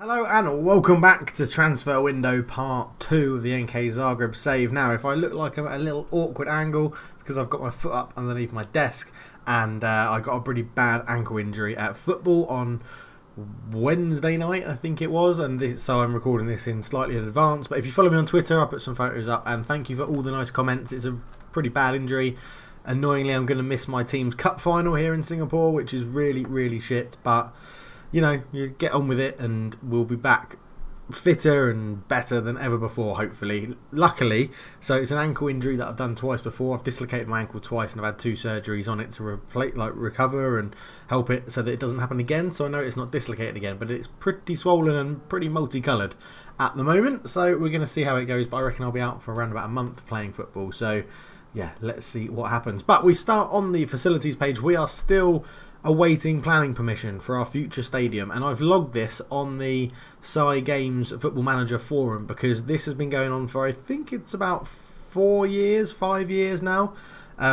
Hello and welcome back to Transfer Window Part 2 of the NK Zagreb save. Now, if I look like I'm at a little awkward angle, it's because I've got my foot up underneath my desk and I got a pretty bad ankle injury at football on Wednesday night, I think it was, and so I'm recording this in slightly in advance. But if you follow me on Twitter, I'll put some photos up, and thank you for all the nice comments. It's a pretty bad injury. Annoyingly, I'm going to miss my team's cup final here in Singapore, which is really shit, but you know, you get on with it and we'll be back fitter and better than ever before, hopefully. Luckily, so it's an ankle injury that I've done twice before. I've dislocated my ankle twice and I've had 2 surgeries on it to recover and help it so that it doesn't happen again. So I know it's not dislocated again, but it's pretty swollen and pretty multicoloured at the moment. So we're going to see how it goes, but I reckon I'll be out for around about a month playing football. So yeah, let's see what happens. But we start on the facilities page. We are still awaiting planning permission for our future stadium, and I've logged this on the Sci Games Football Manager forum because this has been going on for, I think it's about 5 years now,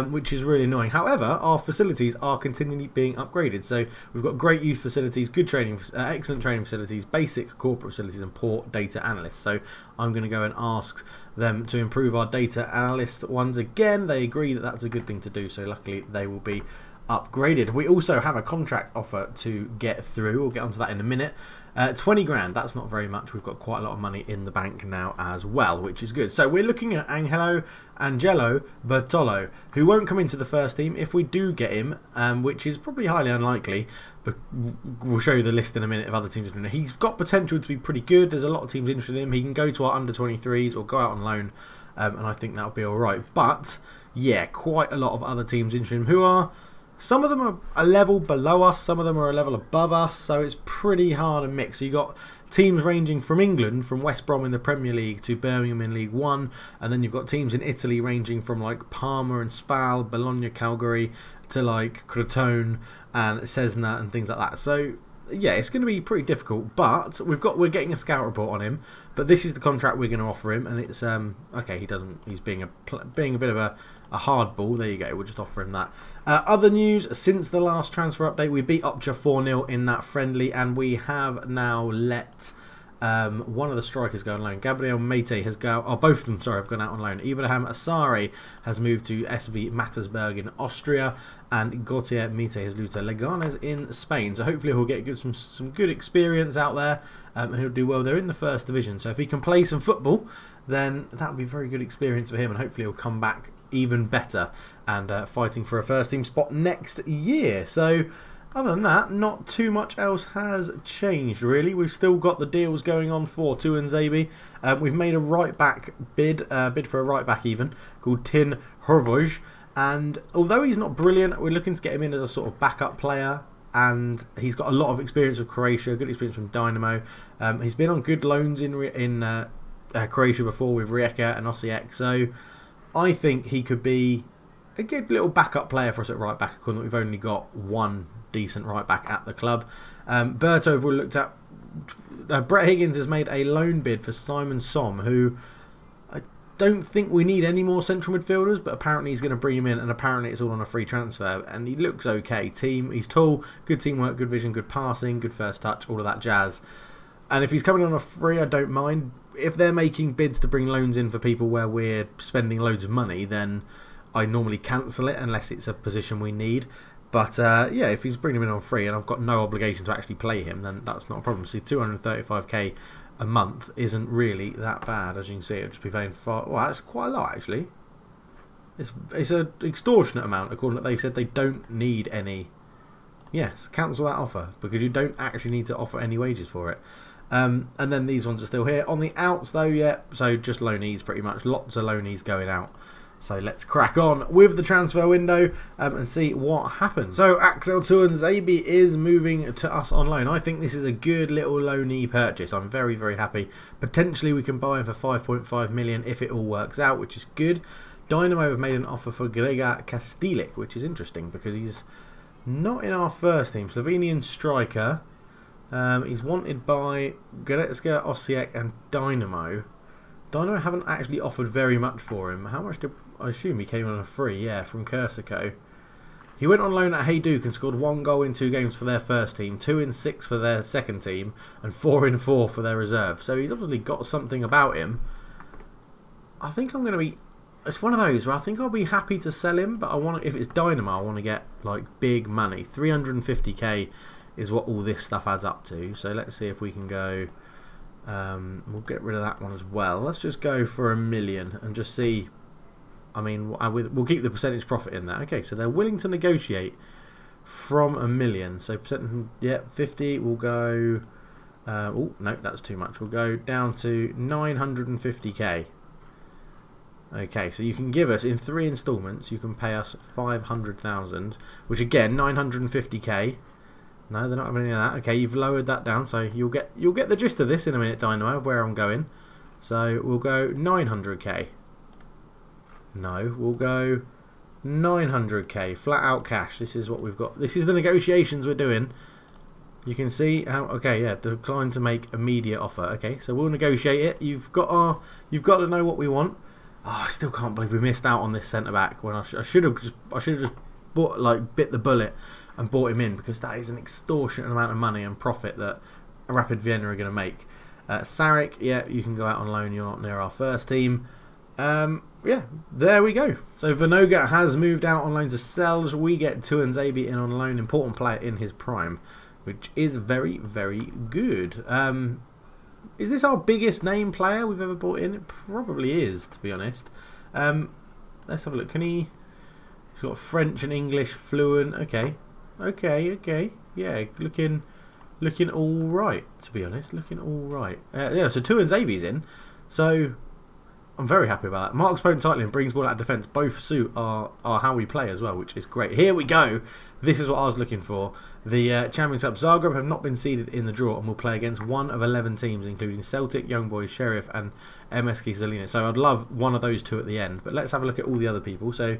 which is really annoying. However, our facilities are continually being upgraded, so we've got great youth facilities, good training, excellent training facilities, basic corporate facilities, and poor data analysts. So I'm going to go and ask them to improve our data analyst ones again. They agree that that's a good thing to do, so luckily they will be upgraded. We also have a contract offer to get through. We'll get onto that in a minute. 20 grand, that's not very much. We've got quite a lot of money in the bank now as well, which is good. So we're looking at Angelo Bertolo, who won't come into the first team if we do get him, which is probably highly unlikely, but we'll show you the list in a minute of other teams. He's got potential to be pretty good. There's a lot of teams interested in him. He can go to our under-23s or go out on loan, and I think that'll be alright. But yeah, quite a lot of other teams interested in him, who are, some of them are a level below us, some of them are a level above us, so it's pretty hard to mix. So you've got teams ranging from England, from West Brom in the Premier League to Birmingham in League One, and then you've got teams in Italy ranging from like Parma and Spal, Bologna, Calgary, to like Crotone and Cesena and things like that. So yeah, it's going to be pretty difficult, but we're getting a scout report on him. But this is the contract we're going to offer him, and it's okay. He's being a bit of a hardball. There you go. We'll just offer him that. Other news since the last transfer update, we beat Opcha 4-0 in that friendly, and we have now let one of the strikers go on loan. Gabriel Mete has gone. Oh, both of them, sorry, have gone out on loan. Ibrahim Asari has moved to SV Mattersburg in Austria, and Gautier Mite has moved to Leganes in Spain. So hopefully he'll get some good experience out there, and he'll do well. They're in the first division, so if he can play some football, then that would be a very good experience for him, and hopefully he'll come back even better and fighting for a first team spot next year. So other than that, not too much else has changed really. We've still got the deals going on for Tuanzebe. We've made a right back bid for a right back even, called Tin Hrvoj, and although he's not brilliant, we're looking to get him in as a sort of backup player, and he's got a lot of experience with Croatia, good experience from Dynamo. He's been on good loans in Croatia before with Rijeka and Osijek, so I think he could be a good little backup player for us at right back, according that we've only got one decent right back at the club. Berto, we looked at. Brett Higgins has made a loan bid for Simon Som, who I don't think we need any more central midfielders, but apparently he's going to bring him in, and apparently it's all on a free transfer, and he looks okay. He's tall, good teamwork, good vision, good passing, good first touch, all of that jazz. And if he's coming on a free, I don't mind. If they're making bids to bring loans in for people where we're spending loads of money, then I normally cancel it unless it's a position we need. But yeah, if he's bringing him in on free and I've got no obligation to actually play him, then that's not a problem. See, 235k a month isn't really that bad, as you can see. It'll just be paying well, that's quite a lot actually. It's an extortionate amount, according to what they said. They don't need any. Yes, cancel that offer because you don't actually need to offer any wages for it. And then these ones are still here. On the outs though, yeah, so just loanees pretty much. Lots of loanees going out. So let's crack on with the transfer window and see what happens. So Axel Tuanzebe is moving to us on loan. I think this is a good little loanee purchase. I'm very happy. Potentially we can buy him for 5.5 million if it all works out, which is good. Dynamo have made an offer for Grega Kastilic, which is interesting because he's not in our first team. Slovenian striker. He's wanted by Goretzka, Osijek and Dynamo. Dynamo haven't actually offered very much for him. How much did I assume he came on a free? Yeah, from Kursico. He went on loan at Hajduk and scored 1 goal in 2 games for their first team, 2 in 6 for their second team, and 4 in 4 for their reserve. So he's obviously got something about him. I think I'm going to be... It's one of those where I think I'll be happy to sell him, but I want, if it's Dynamo, I want to get like big money. 350k is what all this stuff adds up to. So let's see if we can go... we'll get rid of that one as well. Let's just go for $1 million and just see... I mean, we'll keep the percentage profit in that. Okay, so they're willing to negotiate from $1 million. So percent, yeah, 50. We'll go. Oh no, that's too much. We'll go down to 950k. Okay, so you can give us in 3 instalments. You can pay us 500,000, which again 950k. No, they're not having any of that. Okay, you've lowered that down, so you'll get the gist of this in a minute, Dynamo, of where I'm going. So we'll go 900k. No, we'll go 900k, flat out cash. This is what we've got. This is the negotiations we're doing. You can see how, okay, yeah, decline to make immediate offer. Okay, so we'll negotiate it. You've got to know what we want. Oh, I still can't believe we missed out on this centre back when I should have just bit the bullet and bought him in, because that is an extortionate amount of money and profit that Rapid Vienna are going to make. Sarek, yeah, you can go out on loan. You're not near our first team. Yeah, there we go. So Vanoga has moved out on loan to Selj. We get Tuanzebe in on loan, important player in his prime, which is very, very good. Is this our biggest name player we've ever bought in? It probably is, to be honest. Let's have a look. He's got French and English fluent. Okay. Yeah, looking all right, to be honest. Looking all right. Yeah, so Tuanzebe's in. So I'm very happy about that. Marks opponent tightly and brings ball out of defence. Both suit are how we play as well, which is great. Here we go. This is what I was looking for. The Champions Cup. Zagreb have not been seeded in the draw and will play against one of 11 teams, including Celtic, Young Boys, Sheriff and NK Zagreb. So I'd love one of those two at the end. But let's have a look at all the other people. So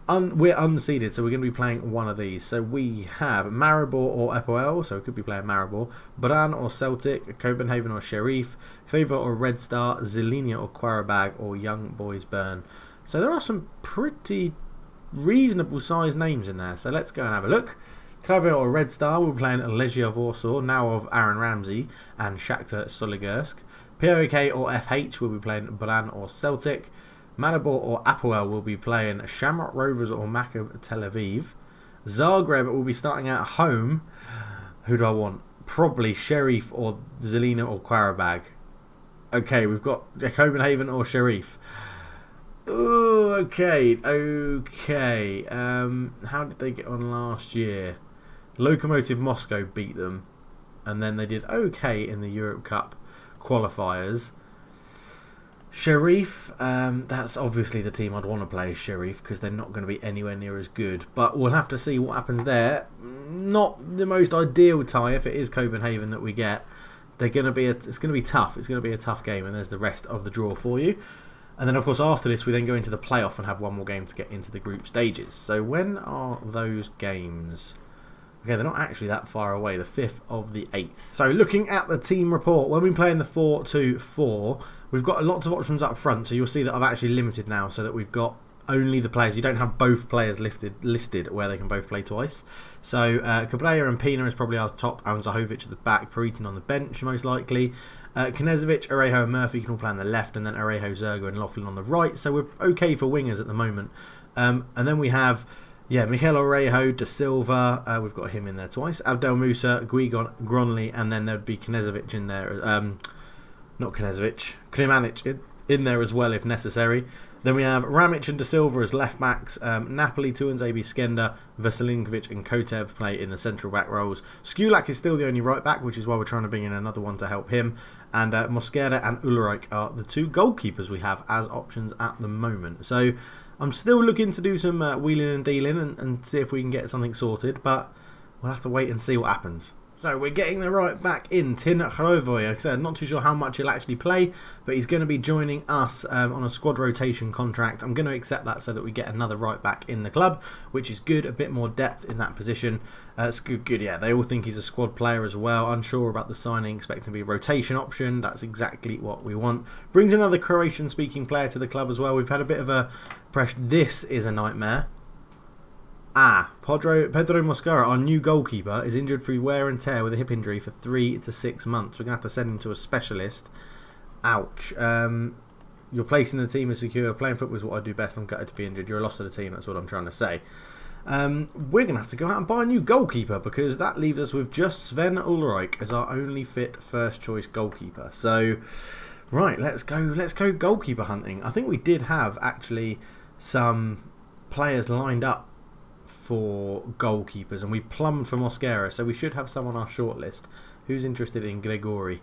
we're unseeded, so we're going to be playing one of these. So we have Maribor or Apoel, so we could be playing Maribor, Bran or Celtic, Copenhagen or Sheriff, Kleva or Red Star, Zelina or Qarabag, or Young Boys Bern. So there are some pretty reasonable sized names in there. So let's go and have a look. Kleva or Red Star, we're playing Legia Warsaw, now of Aaron Ramsey and Shakhtar Soligursk. POK or FH, we'll be playing Bran or Celtic. Maribor or Apoel will be playing Shamrock Rovers or Maccabi Tel Aviv. Zagreb will be starting out at home. Who do I want? Probably Sheriff or Zelina or Qarabag. Okay, we've got Copenhagen or Sheriff. Oh, okay. How did they get on last year? Lokomotiv Moscow beat them, and then they did okay in the Europe Cup qualifiers. Sheriff, that's obviously the team I'd want to play, Sheriff, because they're not going to be anywhere near as good. But we'll have to see what happens there. Not the most ideal tie if it is Copenhagen that we get. It's going to be tough. It's going to be a tough game, and there's the rest of the draw for you. And then, of course, after this, we then go into the playoff and have one more game to get into the group stages. So when are those games? Okay, they're not actually that far away. The 5th of the 8th. So looking at the team report, when we play in the 4-2-4, we've got lots of options up front. So you'll see that I've actually limited now so that we've got only the players. You don't have both players listed where they can both play twice. So Cabrera and Pina is probably our top. Aaron Zahovic at the back. Peritin on the bench, most likely. Knezovic, Arejo and Murphy can all play on the left, and then Arejo, Zergo and Laughlin on the right. So we're okay for wingers at the moment. And then we have, yeah, Mikel Arejo, De Silva. We've got him in there twice. Abdel Musa, Guigon, Gronley, and then there'd be Knezovic in there. Not Knezovic, Klimanic in there as well if necessary. Then we have Ramic and De Silva as left backs. Napoli, Tuanzebe, Skender, Veselinkovic and Kotev play in the central back roles. Skulak is still the only right back, which is why we're trying to bring in another one to help him. And Mosquera and Ulreich are the two goalkeepers we have as options at the moment. So I'm still looking to do some wheeling and dealing and see if we can get something sorted, but we'll have to wait and see what happens. So we're getting the right back in, Tin Hrovoy. Like I said, not too sure how much he'll actually play, but he's going to be joining us on a squad rotation contract. I'm going to accept that so that we get another right back in the club, which is good, a bit more depth in that position. It's good, yeah, they all think he's a squad player as well. Unsure about the signing, expecting to be a rotation option. That's exactly what we want. Brings another Croatian-speaking player to the club as well. We've had a bit of a pressure. This is a nightmare. Pedro Mosquera, our new goalkeeper, is injured through wear and tear with a hip injury for 3 to 6 months. We're going to have to send him to a specialist. Ouch. Your place in the team is secure. Playing football is what I do best. I'm gutted to be injured. You're a loss to the team. That's what I'm trying to say. We're going to have to go out and buy a new goalkeeper because that leaves us with just Sven Ulreich as our only fit first choice goalkeeper. So, right, let's go goalkeeper hunting. I think we did have actually some players lined up for goalkeepers, and we plumbed for Mosquera, so we should have some on our shortlist. Who's interested in Gregori?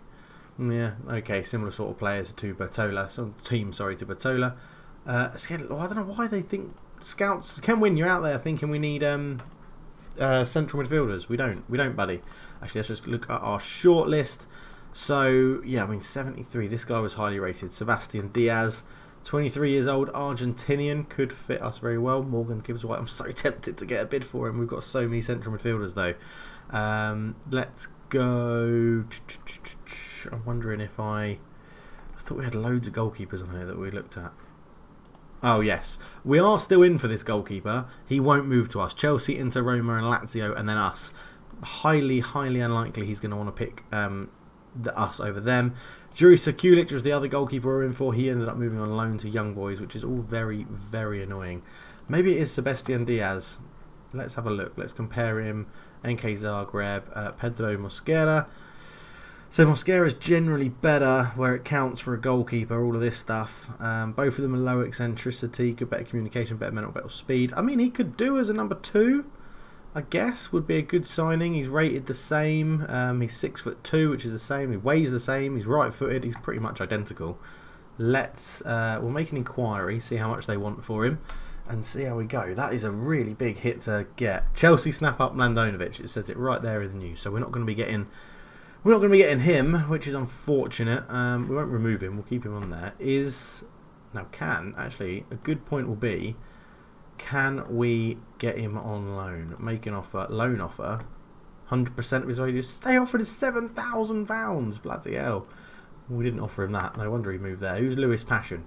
Yeah, okay, similar sort of players to Bertola, to Bertola. I don't know why they think scouts. Ken Wynn, you're out there thinking we need central midfielders. We don't, buddy. Actually, let's just look at our shortlist. So yeah, I mean 73. This guy was highly rated. Sebastian Diaz. 23 years old, Argentinian, could fit us very well. Morgan Gibbs White, I'm so tempted to get a bid for him. We've got so many central midfielders though. Let's go. I'm wondering if I thought we had loads of goalkeepers on here that we looked at. Oh yes, we are still in for this goalkeeper. He won't move to us. Chelsea, Inter, Roma and Lazio, and then us. Highly unlikely he's going to want to pick us over them. Jurisa Kulic was the other goalkeeper we're in for. He ended up moving on loan to Young Boys, which is all very annoying. Maybe it is Sebastian Diaz. Let's have a look. Let's compare him. NK Zagreb, Pedro Mosquera. So Mosquera is generally better where it counts for a goalkeeper, all of this stuff. Both of them are low eccentricity, good better communication, better mental, better speed. I mean, he could do as a number 2. I guess would be a good signing. He's rated the same. He's 6'2", which is the same. He weighs the same. He's right-footed. He's pretty much identical. We'll make an inquiry, see how much they want for him, and see how we go. That is a really big hit to get. Chelsea snap up Landovich. It says it right there in the news. So we're not going to be getting him, which is unfortunate. We won't remove him. We'll keep him on there. Actually a good point will be. Can we get him on loan? Make an offer, loan offer, 100% of his wages. Stay offered is £7,000. Bloody hell! We didn't offer him that. No wonder he moved there. Who's Lewis Passion?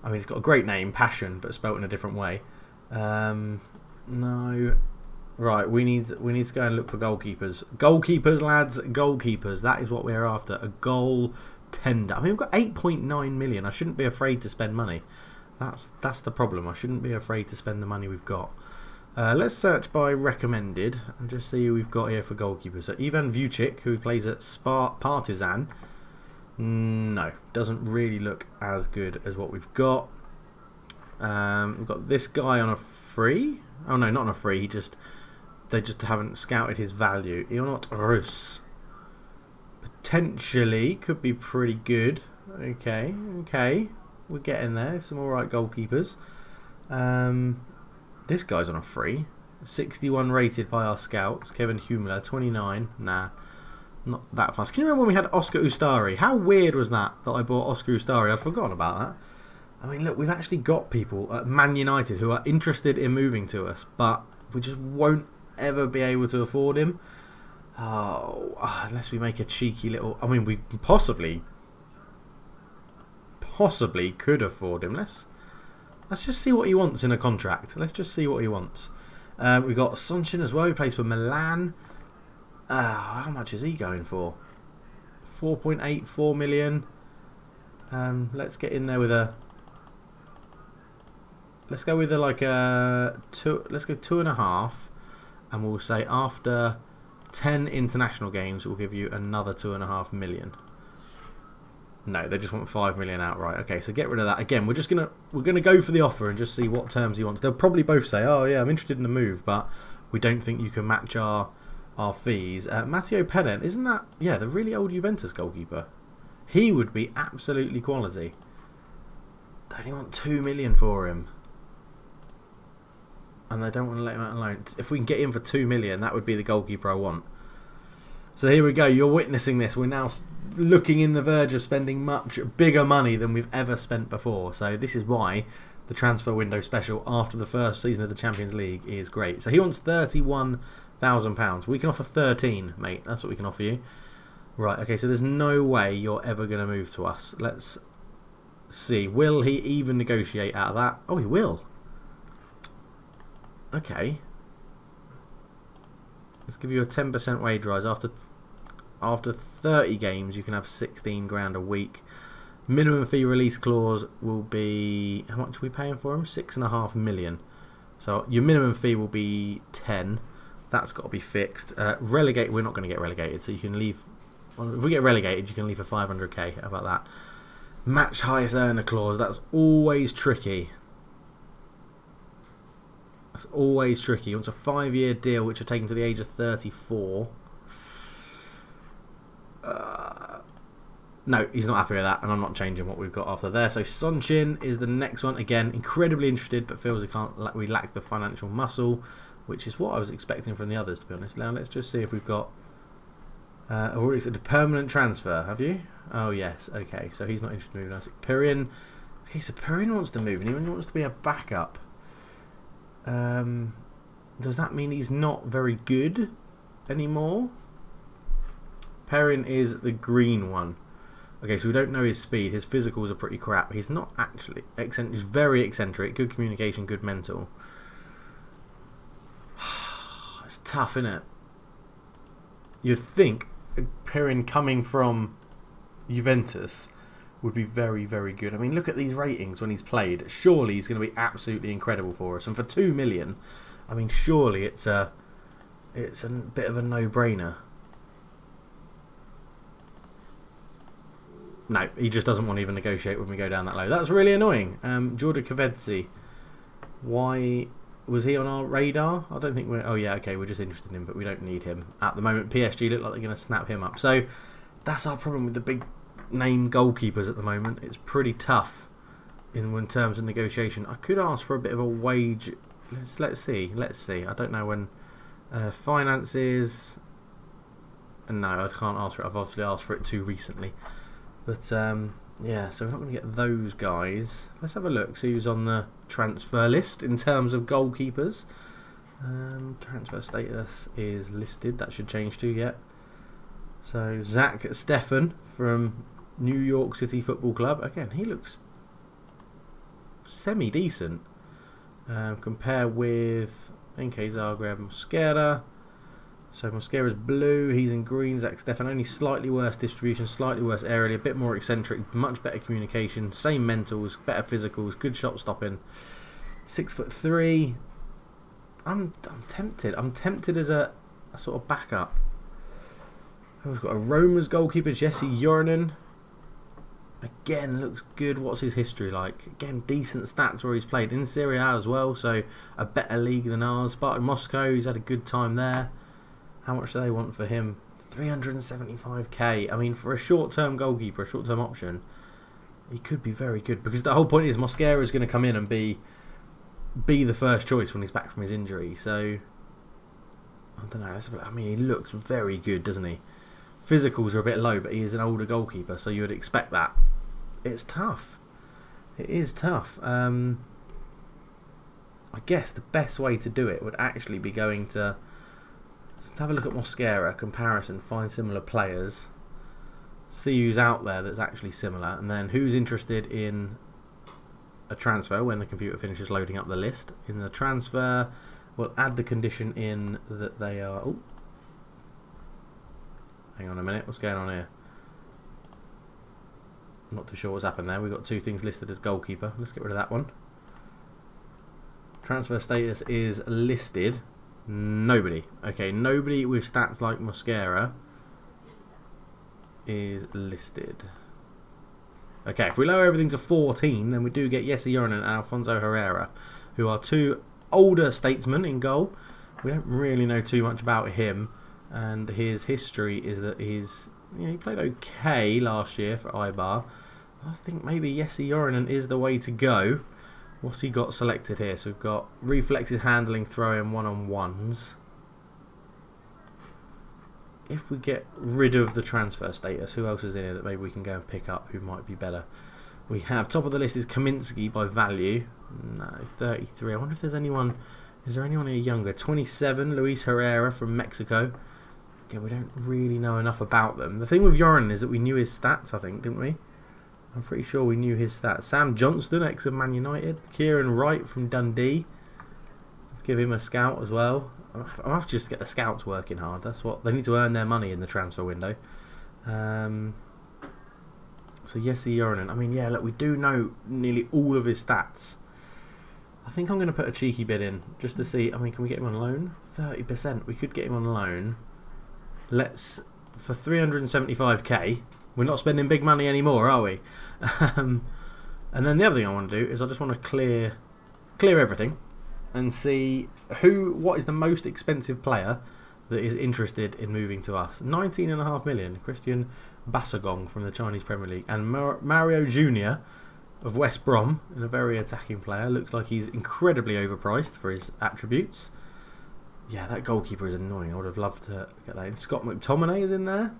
I mean, he's got a great name, Passion, but spelt in a different way. No. Right, we need to go and look for goalkeepers. Goalkeepers, lads, goalkeepers. That is what we're after. A goal tender. I mean, we've got 8.9 million. I shouldn't be afraid to spend money. That's the problem. I shouldn't be afraid to spend the money we've got. Let's search by recommended and just see who we've got here for goalkeepers. So Ivan Vucic, who plays at Partizan. No, doesn't really look as good as what we've got. We've got this guy on a free. Oh no, not on a free. They just haven't scouted his value. Ionot Rus. Potentially could be pretty good. Okay. We're getting there. Some alright goalkeepers. This guy's on a free. 61 rated by our scouts. Kevin Humler, 29. Nah, not that fast. Can you remember when we had Oscar Ustari? How weird was that I bought Oscar Ustari? I'd forgotten about that. I mean, look, we've actually got people at Man United who are interested in moving to us, but we just won't ever be able to afford him. Unless we make a cheeky little... I mean, we possibly could afford him. Let's just see what he wants in a contract. Let's just see what he wants. We've got Sonchin as well. He plays for Milan. How much is he going for? 4.84 million. Let's get in there with a... Let's go with like a 2. Let's go 2.5, and we'll say after 10 international games, we'll give you another 2.5 million. No, they just want 5 million outright. Okay, so get rid of that. Again, we're gonna go for the offer and just see what terms he wants. They'll probably both say, "Oh yeah, I'm interested in the move, but we don't think you can match our fees." Matteo Peden, isn't that the really old Juventus goalkeeper? He would be absolutely quality. They only want 2 million for him, and they don't want to let him out alone. If we can get him for 2 million, that would be the goalkeeper I want. So here we go. You're witnessing this. We're now looking in the verge of spending much bigger money than we've ever spent before. So this is why the transfer window special after the first season of the Champions League is great. So he wants £31,000. We can offer 13, mate. That's what we can offer you. Right. Okay. So there's no way you're ever going to move to us. Let's see. Will he even negotiate out of that? Oh, he will. Okay. Let's give you a 10% wage rise. After 30 games, you can have 16 grand a week. Minimum fee release clause will be, how much are we paying for him? 6.5 million. So your minimum fee will be 10. That's got to be fixed. Relegate, we're not going to get relegated, so you can leave. Well, if we get relegated, you can leave for 500k. How about that? Match highest earner clause. That's always tricky. That's always tricky. He wants a 5-year deal, which are taken to the age of 34. No, he's not happy with that, and I'm not changing what we've got after there. So Sonchin is the next one. Again, incredibly interested, but feels we lack the financial muscle, which is what I was expecting from the others, to be honest. Now let's just see if we've got. I've already said a permanent transfer. Have you? Oh yes. Okay, so he's not interested in moving us. Perrin. Okay, so Perrin wants to move, and he wants to be a backup. Does that mean he's not very good anymore? Perrin is the green one. Okay, so we don't know his speed. His physicals are pretty crap. He's not actually eccentric. He's very eccentric. Good communication, good mental. It's tough, isn't it? You'd think Perrin coming from Juventus would be very, very good. I mean, look at these ratings when he's played. Surely he's going to be absolutely incredible for us. And for 2 million, I mean, surely it's a bit of a no-brainer. No, he just doesn't want to even negotiate when we go down that low. That's really annoying. Jordan Kavedzi. Why was he on our radar? I don't think we're... Oh, yeah, okay, we're just interested in him, but we don't need him. At the moment, PSG look like they're going to snap him up. So, that's our problem with the big name goalkeepers at the moment. It's pretty tough in terms of negotiation. I could ask for a bit of a wage. Let's see. I don't know when... finances... No, I can't ask for it. I've obviously asked for it too recently. But, yeah, so we're not going to get those guys. Let's have a look, see who's on the transfer list in terms of goalkeepers. Transfer status is listed. That should change too yet. So, Zach Stefan from New York City Football Club. Again, he looks semi-decent. Compare with NK Zagreb, Mosquera. So Mosquera's blue, he's in green. Zach Stefan, only slightly worse distribution, slightly worse aerially, a bit more eccentric, much better communication, same mentals, better physicals, good shot stopping. 6'3". I'm tempted. I'm tempted as a sort of backup. We've got a Roma's goalkeeper, Jesse Jornen. Again, looks good. What's his history like? Again, decent stats where he's played in Serie A as well, so a better league than ours. Spartak Moscow, he's had a good time there. How much do they want for him? 375k. I mean, for a short-term goalkeeper, a short-term option, he could be very good. Because the whole point is Mosquera is going to come in and be the first choice when he's back from his injury. So, I don't know. I mean, he looks very good, doesn't he? Physicals are a bit low, but he is an older goalkeeper, so you would expect that. It's tough. It is tough. I guess the best way to do it would actually be going to... Let's have a look at Mosquera, comparison, find similar players, see who's out there that's actually similar, and then who's interested in a transfer when the computer finishes loading up the list. In the transfer, we'll add the condition in that they are... Oh, hang on a minute, what's going on here? I'm not too sure what's happened there. We've got 2 things listed as goalkeeper. Let's get rid of that one. Transfer status is listed. Nobody. Okay, nobody with stats like Mosquera is listed. Okay, if we lower everything to 14, then we do get Jesse Jornen and Alfonso Herrera, who are 2 older statesmen in goal. We don't really know too much about him, and his history is that he played okay last year for Eibar. I think maybe Jesse Jornen is the way to go. What's he got selected here? So we've got reflexes, handling, throwing, one-on-ones. If we get rid of the transfer status, who else is in here that maybe we can go and pick up who might be better? We have, top of the list is Kaminsky by value. No, 33. I wonder if there's anyone... Is there anyone here younger? 27, Luis Herrera from Mexico. Again, we don't really know enough about them. The thing with Jorren is that we knew his stats, I think, didn't we? I'm pretty sure we knew his stats. Sam Johnston, ex of Man United. Kieran Wright from Dundee. Let's give him a scout as well. I'll have to just get the scouts working hard. That's what they need to earn their money in the transfer window. So Jesse Joronen. I mean, yeah, look, we do know nearly all of his stats. I think I'm going to put a cheeky bid in just to see. I mean, can we get him on loan? 30%. We could get him on loan. Let's, for 375k. We're not spending big money anymore, are we? And then the other thing I want to do is I just want to clear everything and see what is the most expensive player that is interested in moving to us. 19.5 million. Christian Basagong from the Chinese Premier League, and Mario Jr. of West Brom, and a very attacking player. Looks like he's incredibly overpriced for his attributes. Yeah, that goalkeeper is annoying. I would have loved to get that in. Scott McTominay is in there.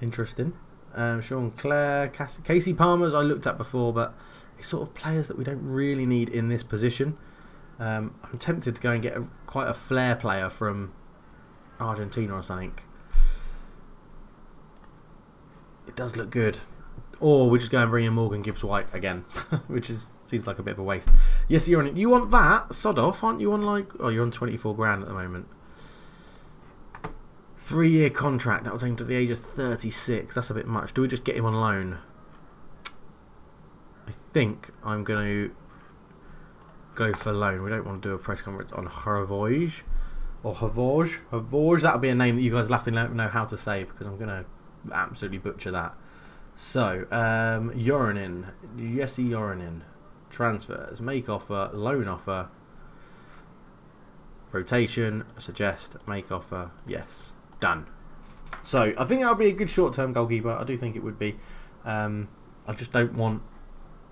Interesting. Sean Clare, Casey Palmer's I looked at before, but it's sort of players that we don't really need in this position. I'm tempted to go and get quite a flair player from Argentina or something. It does look good. Or we just go and bring in Morgan Gibbs-White again, which seems like a bit of a waste. Yes, you're on it. You want that? Sod off, aren't you on like... Oh, you're on 24 grand at the moment. 3-year contract. That will take him to the age of 36. That's a bit much. Do we just get him on loan? I think I'm going to go for loan. We don't want to do a press conference on Hrvoje. Or Hrvoje. Hrvoje. That would be a name that you guys will have to know how to say, because I'm going to absolutely butcher that. So, Joronen, Jesse Joronen, transfers, make offer, loan offer, rotation, suggest, make offer, yes, done. So, I think that would be a good short-term goalkeeper. I do think it would be. I just don't want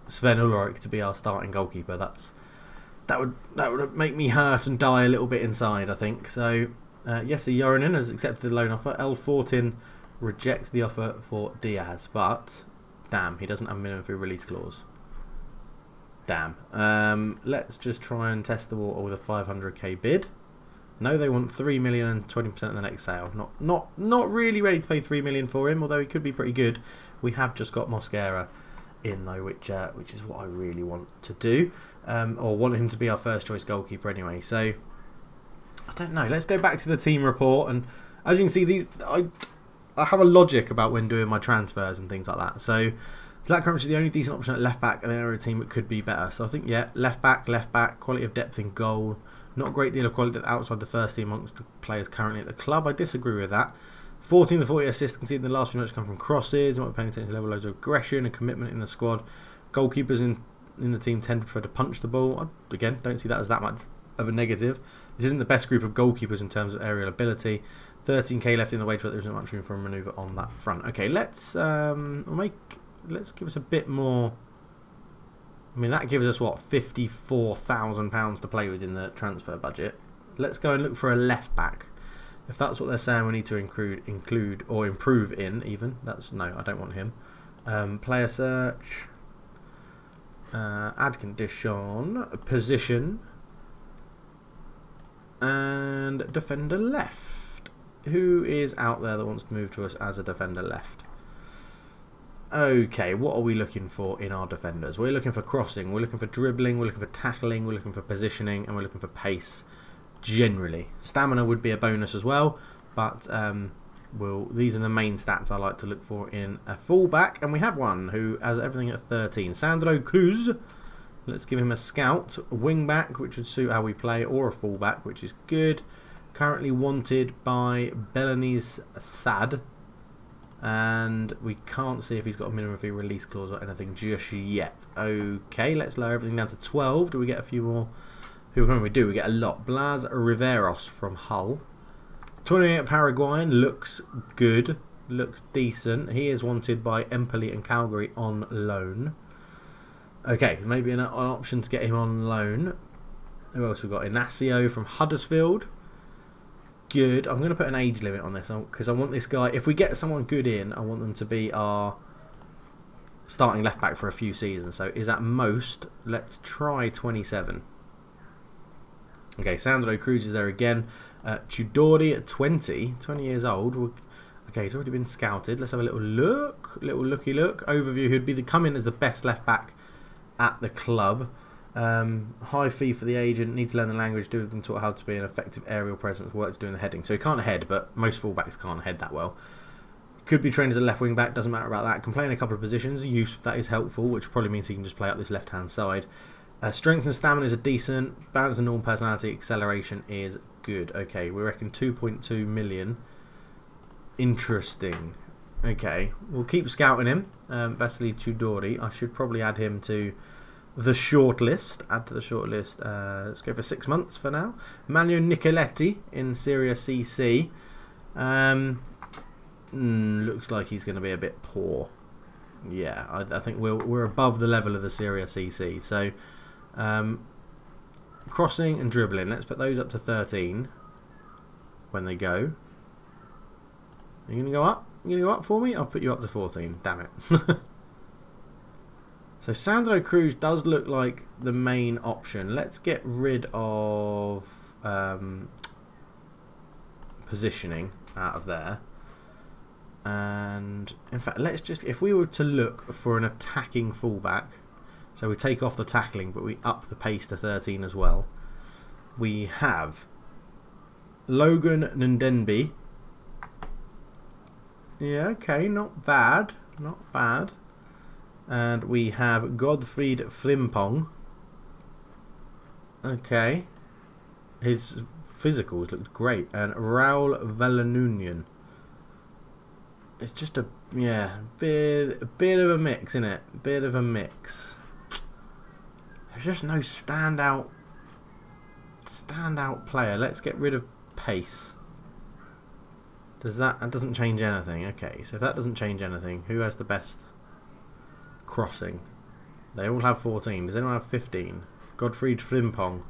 Sven Ulreich to be our starting goalkeeper. That would make me hurt and die a little bit inside, I think. So, Jesse Joronen has accepted the loan offer. L14 reject the offer for Diaz, but damn, he doesn't have a minimum fee release clause. Damn. Let's just try and test the water with a 500k bid. No, they want 3 million and 20% of the next sale. Not really ready to pay 3 million for him, although he could be pretty good. We have just got Mosquera in though, which is what I really want to do, or want him to be our first choice goalkeeper anyway. So I don't know. Let's go back to the team report, and as you can see, these I have a logic about when doing my transfers and things like that. So Zach Crunch is the only decent option at left back, and they're a team that could be better. So I think, yeah, left back, quality of depth in goal. Not a great deal of quality outside the first team amongst the players currently at the club. I disagree with that. 14 to 40 assists conceded in the last few minutes come from crosses. Might be paying attention to level, loads of aggression and commitment in the squad. Goalkeepers in the team tend to prefer to punch the ball. I, again, don't see that as that much of a negative. This isn't the best group of goalkeepers in terms of aerial ability. 13k left in the wage, but there isn't much room for a manoeuvre on that front. Okay, let's give us a bit more. I mean, that gives us what, £54,000 to play with in the transfer budget. Let's go and look for a left back. If that's what they're saying, we need to include or improve in. Even that's no, I don't want him. Player search, add condition, position, and defender left. Who is out there that wants to move to us as a defender left? Okay, what are we looking for in our defenders? We're looking for crossing, we're looking for dribbling, we're looking for tackling, we're looking for positioning, and we're looking for pace generally. Stamina would be a bonus as well, but these are the main stats I like to look for in a fullback, and we have one who has everything at 13. Sandro Cruz. Let's give him a scout. A wing back, which would suit how we play, or a fullback, which is good. Currently wanted by Belanis Sad, and we can't see if he's got a minimum fee release clause or anything just yet. Okay, let's lower everything down to 12. Do we get a few more? Who can we do? We get a lot. Blas Riveros from Hull. 28 Paraguayan, looks good, looks decent. He is wanted by Empoli and Calgary on loan. Okay, maybe an option to get him on loan. Who else we got? Inacio from Huddersfield. Good. I'm going to put an age limit on this because I want this guy, if we get someone good in, I want them to be our starting left back for a few seasons. So is at most, let's try 27. Okay, Sandro Cruz is there again. Tudori at 20 years old. Okay, he's already been scouted. Let's have a little look. Little looky look. Overview, who'd be coming as the best left back at the club. High fee for the agent. Need to learn the language. Do have them taught how to be an effective aerial presence. Work to doing the heading. So he can't head, but most fullbacks can't head that well. Could be trained as a left wing back. Doesn't matter about that. Can play in a couple of positions. Use that is helpful, which probably means he can just play up this left hand side. Strength and stamina is a decent. Balance and normal personality. Acceleration is good. Okay, we reckon 2.2 million. Interesting. Okay, we'll keep scouting him. Vasily Tudori. I should probably add him to the shortlist. Add to the shortlist. Let's go for 6 months for now. Manuel Nicoletti in Serie CC. Looks like he's going to be a bit poor. Yeah, I think we're above the level of the Serie CC. So, crossing and dribbling. Let's put those up to 13 when they go. Are you going to go up? You going to go up for me? I'll put you up to 14. Damn it. So Sandro Cruz does look like the main option. Let's get rid of positioning out of there. And in fact, let's just, if we were to look for an attacking fullback, so we take off the tackling but we up the pace to 13 as well. We have Logan Ndenby. Yeah, okay, not bad. Not bad. And we have Godfried Frimpong. Okay. His physicals looked great. And Raul Vallanunion. It's just a bit of a mix, isn't it? Bit of a mix. There's just no standout player. Let's get rid of pace. That doesn't change anything. Okay, so if that doesn't change anything, who has the best crossing? They all have 14. Does anyone have 15? Godfried Frimpong.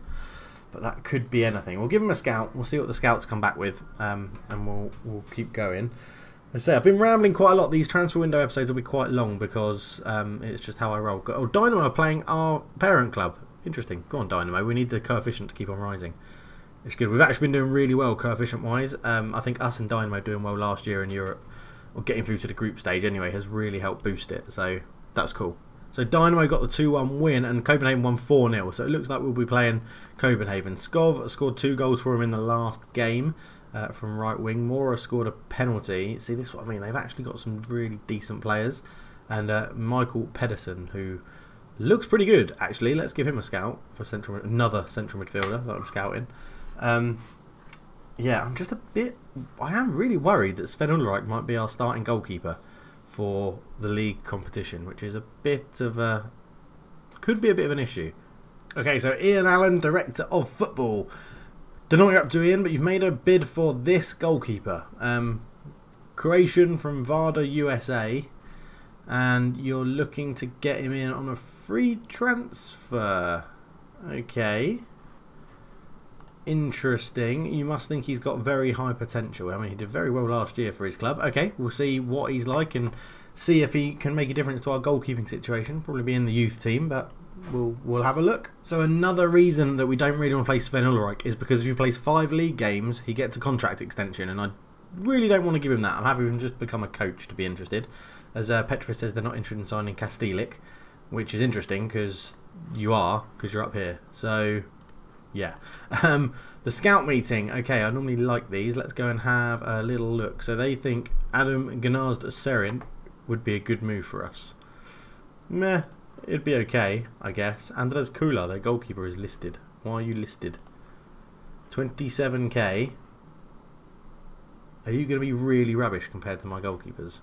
But that could be anything. We'll give him a scout. We'll see what the scouts come back with, and we'll keep going. As I say, I've been rambling quite a lot. These transfer window episodes will be quite long because it's just how I roll. Oh, Dynamo are playing our parent club. Interesting. Go on, Dynamo. We need the coefficient to keep on rising. It's good. We've actually been doing really well coefficient-wise. I think us and Dynamo doing well last year in Europe, or getting through to the group stage anyway, has really helped boost it. So that's cool. So Dynamo got the 2-1 win and Copenhagen won 4-0. So it looks like we'll be playing Copenhagen. Skov scored 2 goals for him in the last game from right wing. Mora scored a penalty. See, this is what I mean. They've actually got some really decent players. And Michael Pedersen, who looks pretty good, actually. Let's give him a scout for another central midfielder that I'm scouting. Yeah, I'm just a bit... I am really worried that Sven Ulreich might be our starting goalkeeper for the league competition, which is a bit of a... could be a bit of an issue. Okay, so Ian Allen, Director of Football. Don't know what you're up to, Ian, but you've made a bid for this goalkeeper. Croatian from Varda, USA. And you're looking to get him in on a free transfer. Okay. Interesting. You must think he's got very high potential. I mean, he did very well last year for his club. Okay, we'll see what he's like and see if he can make a difference to our goalkeeping situation. Probably be in the youth team, but we'll have a look. So another reason that we don't really want to play Sven Ulreich is because if he plays 5 league games, he gets a contract extension, and I really don't want to give him that. I'm happy to just become a coach to be interested. As Petra says, they're not interested in signing Kastilic, which is interesting because you're up here. So... yeah. The scout meeting. Okay, I normally like these. Let's go and have a little look. So they think Adam Gnazd Serin would be a good move for us. Meh. It'd be okay, I guess. Andres Kula, their goalkeeper, is listed. Why are you listed? 27k. Are you going to be really rubbish compared to my goalkeepers?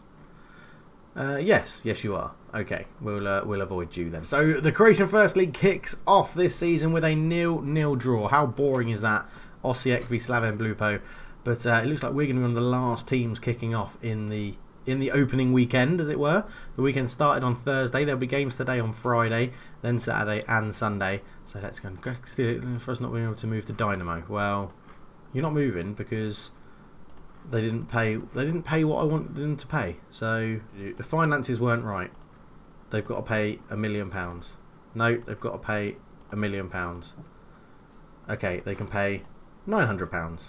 Yes, you are. Okay, we'll avoid you then. So the Croatian First League kicks off this season with a 0-0 draw. How boring is that? Osijek v Slaven Blupo. But it looks like we're going to be one of the last teams kicking off in the opening weekend, as it were. The weekend started on Thursday. There'll be games today on Friday, then Saturday and Sunday. So let's go and for us not being able to move to Dynamo. Well, you're not moving because they didn't pay what I wanted them to pay. So the finances weren't right. They've got to pay £1 million. No, they've got to pay £1 million. Okay, they can pay £900.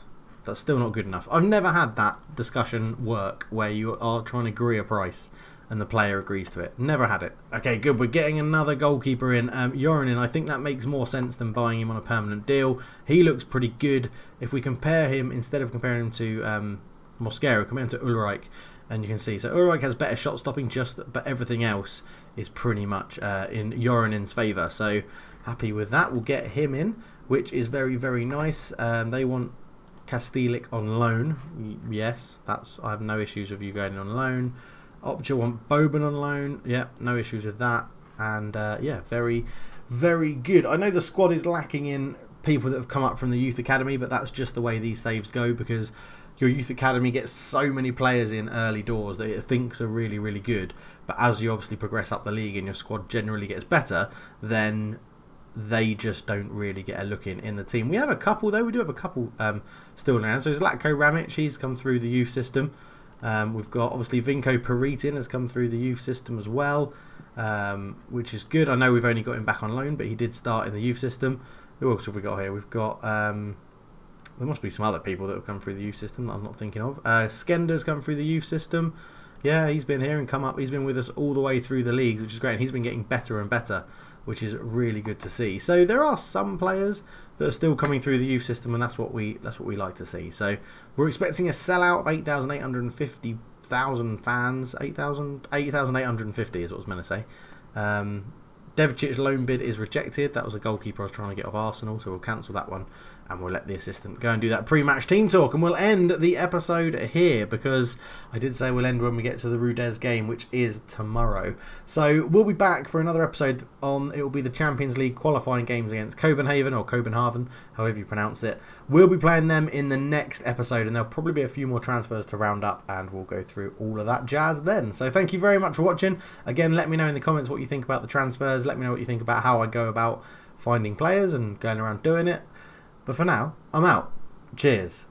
That's still not good enough. I've never had that discussion work where you are trying to agree a price and the player agrees to it. Never had it. Okay, good. We're getting another goalkeeper in. Yorinin, I think that makes more sense than buying him on a permanent deal. He looks pretty good. If we compare him, instead of comparing him to Mosquera, compare him to Ulreich, and you can see, so Ulreich has better shot stopping, but everything else is pretty much in Yorinen's favour. So happy with that. We'll get him in, which is very, very nice. They want Kastilik on loan. Yes, I have no issues with you going on loan. Optia want Boban on loan. Yeah, no issues with that. And yeah, very, very good. I know the squad is lacking in people that have come up from the youth academy, but that's just the way these saves go, because your youth academy gets so many players in early doors that it thinks are really, really good. But as you obviously progress up the league and your squad generally gets better, then they just don't really get a look in the team. We have a couple though. We do have a couple still now. So it's Latko Ramic. He's come through the youth system. We've got obviously Vinko Peritin has come through the youth system as well, which is good. I know we've only got him back on loan, but he did start in the youth system. Who else have we got here? We've got there must be some other people that have come through the youth system that I'm not thinking of. Skender's come through the youth system. Yeah, he's been here and come up. He's been with us all the way through the leagues, which is great. And he's been getting better and better, which is really good to see. So there are some players that are still coming through the youth system, and that's what we like to see. So we're expecting a sellout of 8,850 fans. 8,850 is what I was meant to say. Devicic's loan bid is rejected. That was a goalkeeper I was trying to get off Arsenal, so we'll cancel that one. And we'll let the assistant go and do that pre-match team talk. And we'll end the episode here, because I did say we'll end when we get to the Rudez game, which is tomorrow. So we'll be back for another episode on, it will be the Champions League qualifying games against Copenhagen, or Copenhagen, however you pronounce it. We'll be playing them in the next episode, and there'll probably be a few more transfers to round up, and we'll go through all of that jazz then. So thank you very much for watching. Again, let me know in the comments what you think about the transfers. Let me know what you think about how I go about finding players and going around doing it. But for now, I'm out. Cheers.